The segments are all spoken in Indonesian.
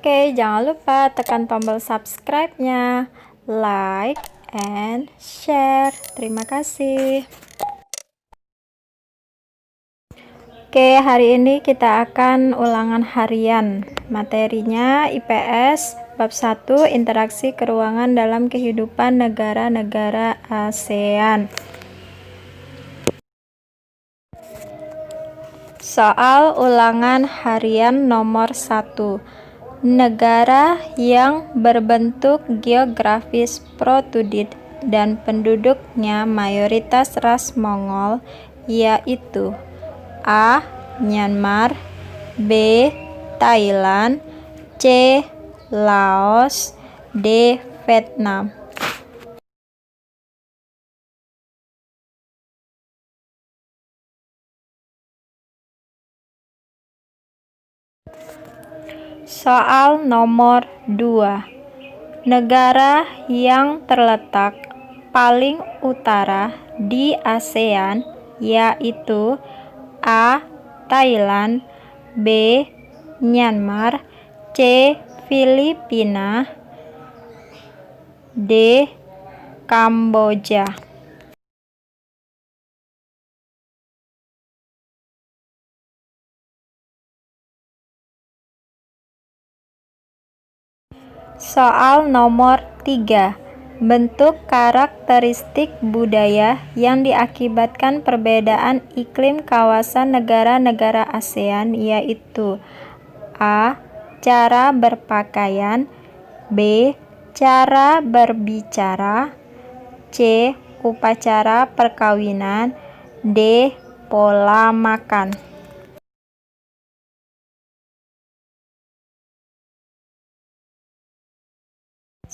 Oke, jangan lupa tekan tombol subscribe-nya, like, and share. Terima kasih. Oke, hari ini kita akan ulangan harian. Materinya IPS bab 1, interaksi keruangan dalam kehidupan negara-negara ASEAN. Soal ulangan harian nomor 1. Negara yang berbentuk geografis protudit dan penduduknya mayoritas ras Mongol yaitu A. Myanmar, B. Thailand, C. Laos, D. Vietnam. Soal nomor 2. Negara yang terletak paling utara di ASEAN yaitu A. Thailand, B. Myanmar, C. Filipina, D. Kamboja. Soal nomor 3. Bentuk karakteristik budaya yang diakibatkan perbedaan iklim kawasan negara-negara ASEAN yaitu A. Cara berpakaian, B. Cara berbicara, C. Upacara perkawinan, D. Pola makan.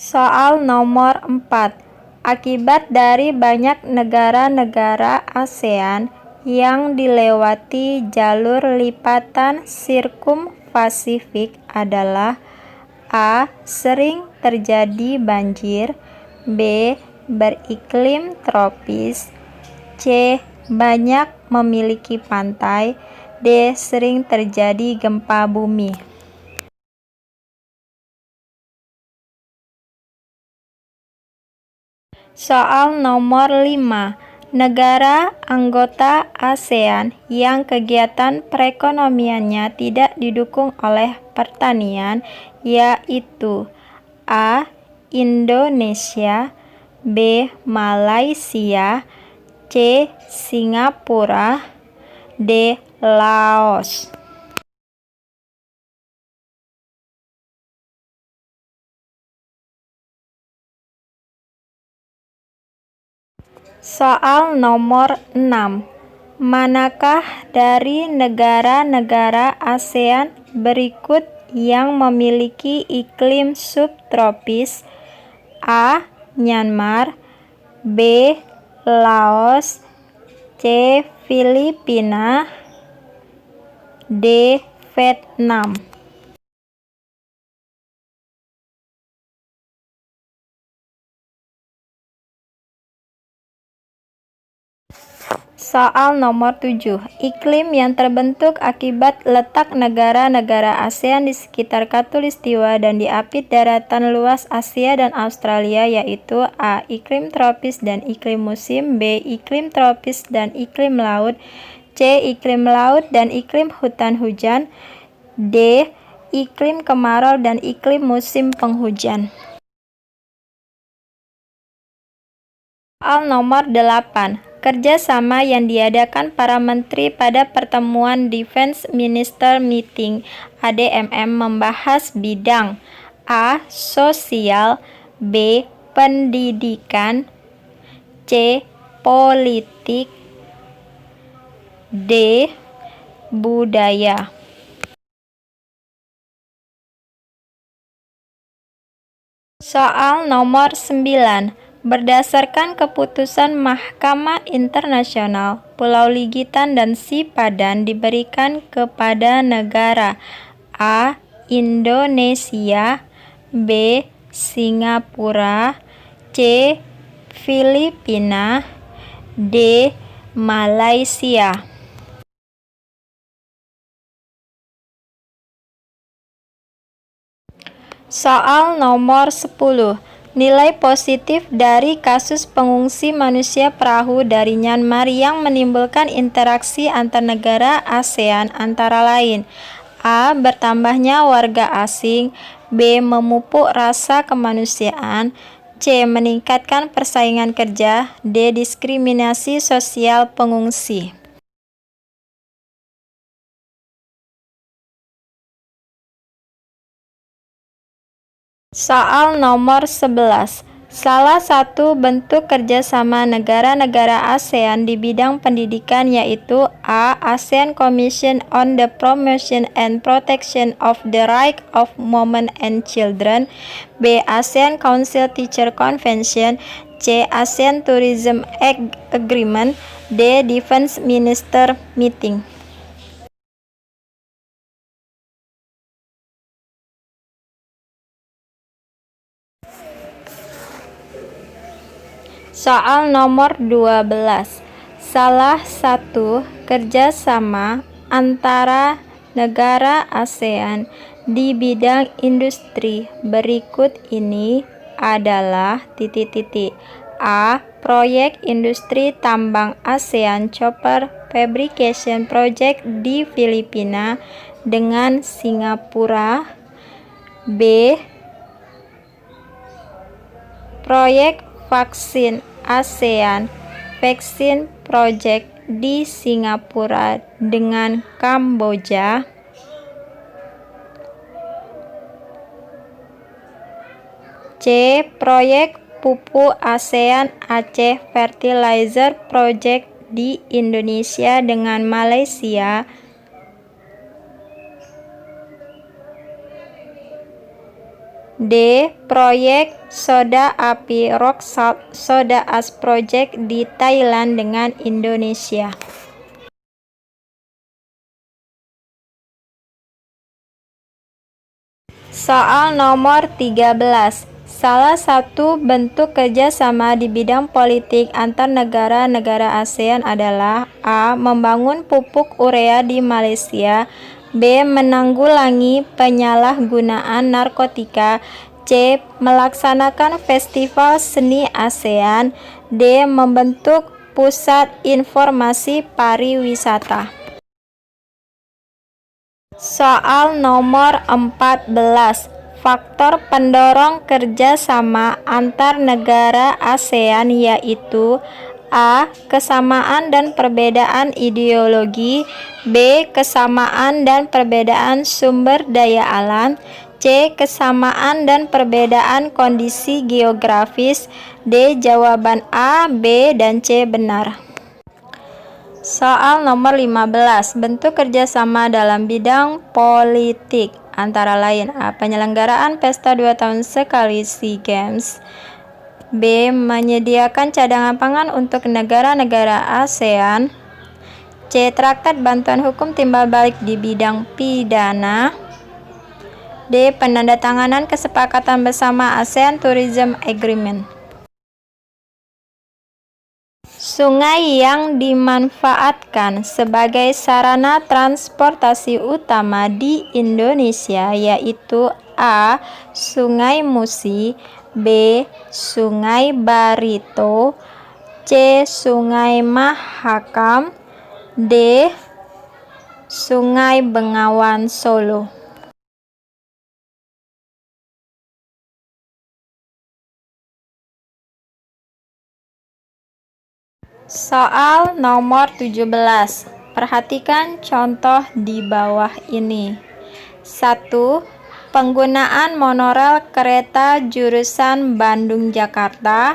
Soal nomor 4. Akibat dari banyak negara-negara ASEAN yang dilewati jalur lipatan sirkum-Pasifik adalah A. Sering terjadi banjir, B. Beriklim tropis, C. Banyak memiliki pantai, D. Sering terjadi gempa bumi. Soal nomor 5. Negara anggota ASEAN yang kegiatan perekonomiannya tidak didukung oleh pertanian yaitu A. Indonesia, B. Malaysia, C. Singapura, D. Laos. Soal nomor 6. Manakah dari negara-negara ASEAN berikut yang memiliki iklim subtropis? A. Myanmar, B. Laos, C. Filipina, D. Vietnam. Soal nomor 7. Iklim yang terbentuk akibat letak negara-negara ASEAN di sekitar Khatulistiwa dan diapit daratan luas Asia dan Australia yaitu A. Iklim tropis dan iklim musim, B. Iklim tropis dan iklim laut, C. Iklim laut dan iklim hutan hujan, D. Iklim kemarau dan iklim musim penghujan. Soal nomor 8. Kerjasama yang diadakan para menteri pada pertemuan Defense Minister Meeting ADMM membahas bidang A. Sosial, B. Pendidikan, C. Politik, D. Budaya. Soal nomor 9. Berdasarkan keputusan Mahkamah Internasional, Pulau Ligitan dan Sipadan diberikan kepada negara A. Indonesia, B. Singapura, C. Filipina, D. Malaysia. Soal nomor 10. Nilai positif dari kasus pengungsi manusia perahu dari Myanmar yang menimbulkan interaksi antar negara ASEAN antara lain: A. Bertambahnya warga asing, B. Memupuk rasa kemanusiaan, C. Meningkatkan persaingan kerja, D. Diskriminasi sosial pengungsi. Soal nomor 11. Salah satu bentuk kerjasama negara-negara ASEAN di bidang pendidikan yaitu A. ASEAN Commission on the Promotion and Protection of the Rights of Women and Children, B. ASEAN Council Teacher Convention, C. ASEAN Tourism Agreement, D. Defense Minister Meeting. Soal nomor 12. Salah satu kerjasama antara negara ASEAN di bidang industri berikut ini adalah A. Proyek industri tambang ASEAN Chopper Fabrication Project di Filipina dengan Singapura, B. Proyek vaksin ASEAN Vaccine Project di Singapura dengan Kamboja, C. Proyek pupuk ASEAN Aceh Fertilizer Project di Indonesia dengan Malaysia, D. Proyek soda api Rock Salt Soda Ash Project di Thailand dengan Indonesia. Soal nomor 13. Salah satu bentuk kerjasama di bidang politik antar negara-negara ASEAN adalah A. Membangun pupuk urea di Malaysia, B. Menanggulangi penyalahgunaan narkotika, C. Melaksanakan festival seni ASEAN, D. Membentuk pusat informasi pariwisata. Soal nomor 14. Faktor pendorong kerjasama antar negara ASEAN yaitu A. Kesamaan dan perbedaan ideologi, B. Kesamaan dan perbedaan sumber daya alam, C. Kesamaan dan perbedaan kondisi geografis, D. Jawaban A, B, dan C benar. Soal nomor 15. Bentuk kerjasama dalam bidang politik antara lain A. Penyelenggaraan pesta 2 tahun sekali SEA Games, B. Menyediakan cadangan pangan untuk negara-negara ASEAN, C. Traktat bantuan hukum timbal balik di bidang pidana, D. Penandatanganan kesepakatan bersama ASEAN Tourism Agreement. Sungai yang dimanfaatkan sebagai sarana transportasi utama di Indonesia yaitu A. Sungai Musi, B. Sungai Barito, C. Sungai Mahakam, D. Sungai Bengawan Solo. Soal nomor 17. Perhatikan contoh di bawah ini. 1. Penggunaan monorel kereta jurusan Bandung-Jakarta.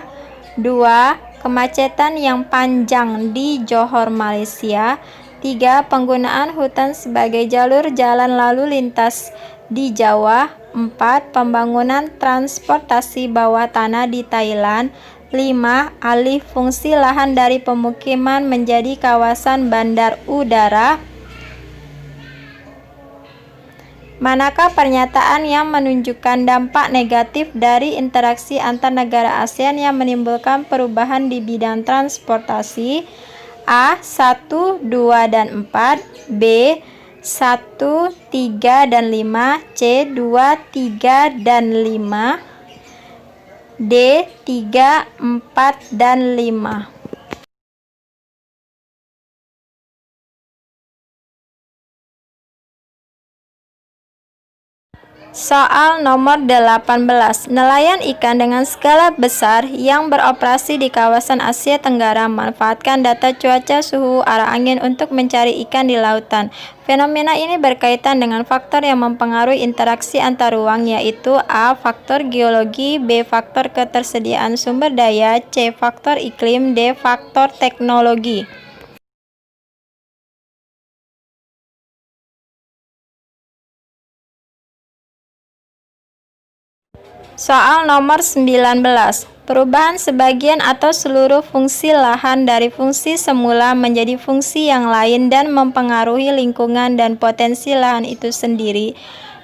2. Kemacetan yang panjang di Johor, Malaysia. 3. Penggunaan hutan sebagai jalur jalan lalu lintas di Jawa. 4. Pembangunan transportasi bawah tanah di Thailand. 5. Alih fungsi lahan dari pemukiman menjadi kawasan bandar udara. Manakah pernyataan yang menunjukkan dampak negatif dari interaksi antar negara ASEAN yang menimbulkan perubahan di bidang transportasi? A. 1, 2, dan 4, B. 1, 3, dan 5, C, 2, 3, dan 5, D, 3, 4, dan 5. Soal nomor 18. Nelayan ikan dengan skala besar yang beroperasi di kawasan Asia Tenggara memanfaatkan data cuaca, suhu, arah angin untuk mencari ikan di lautan. Fenomena ini berkaitan dengan faktor yang mempengaruhi interaksi antar ruang, yaitu A. Faktor geologi, B. Faktor ketersediaan sumber daya, C. Faktor iklim, D. Faktor teknologi. Soal nomor 19. Perubahan sebagian atau seluruh fungsi lahan dari fungsi semula menjadi fungsi yang lain dan mempengaruhi lingkungan dan potensi lahan itu sendiri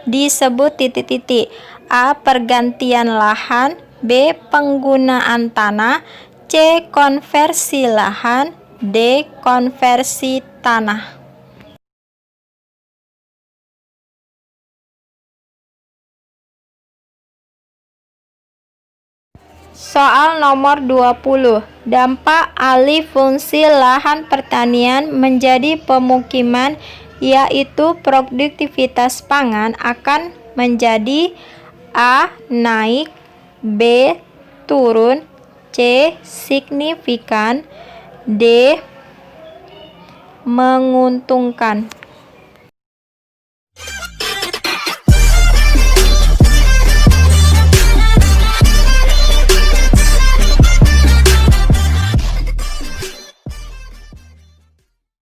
disebut titik-titik. A. Pergantian lahan, B. Penggunaan tanah, C. Konversi lahan, D. Konversi tanah. Soal nomor 20. Dampak alih fungsi lahan pertanian menjadi pemukiman, yaitu produktivitas pangan akan menjadi A. Naik, B. Turun, C. Signifikan, D. Menguntungkan.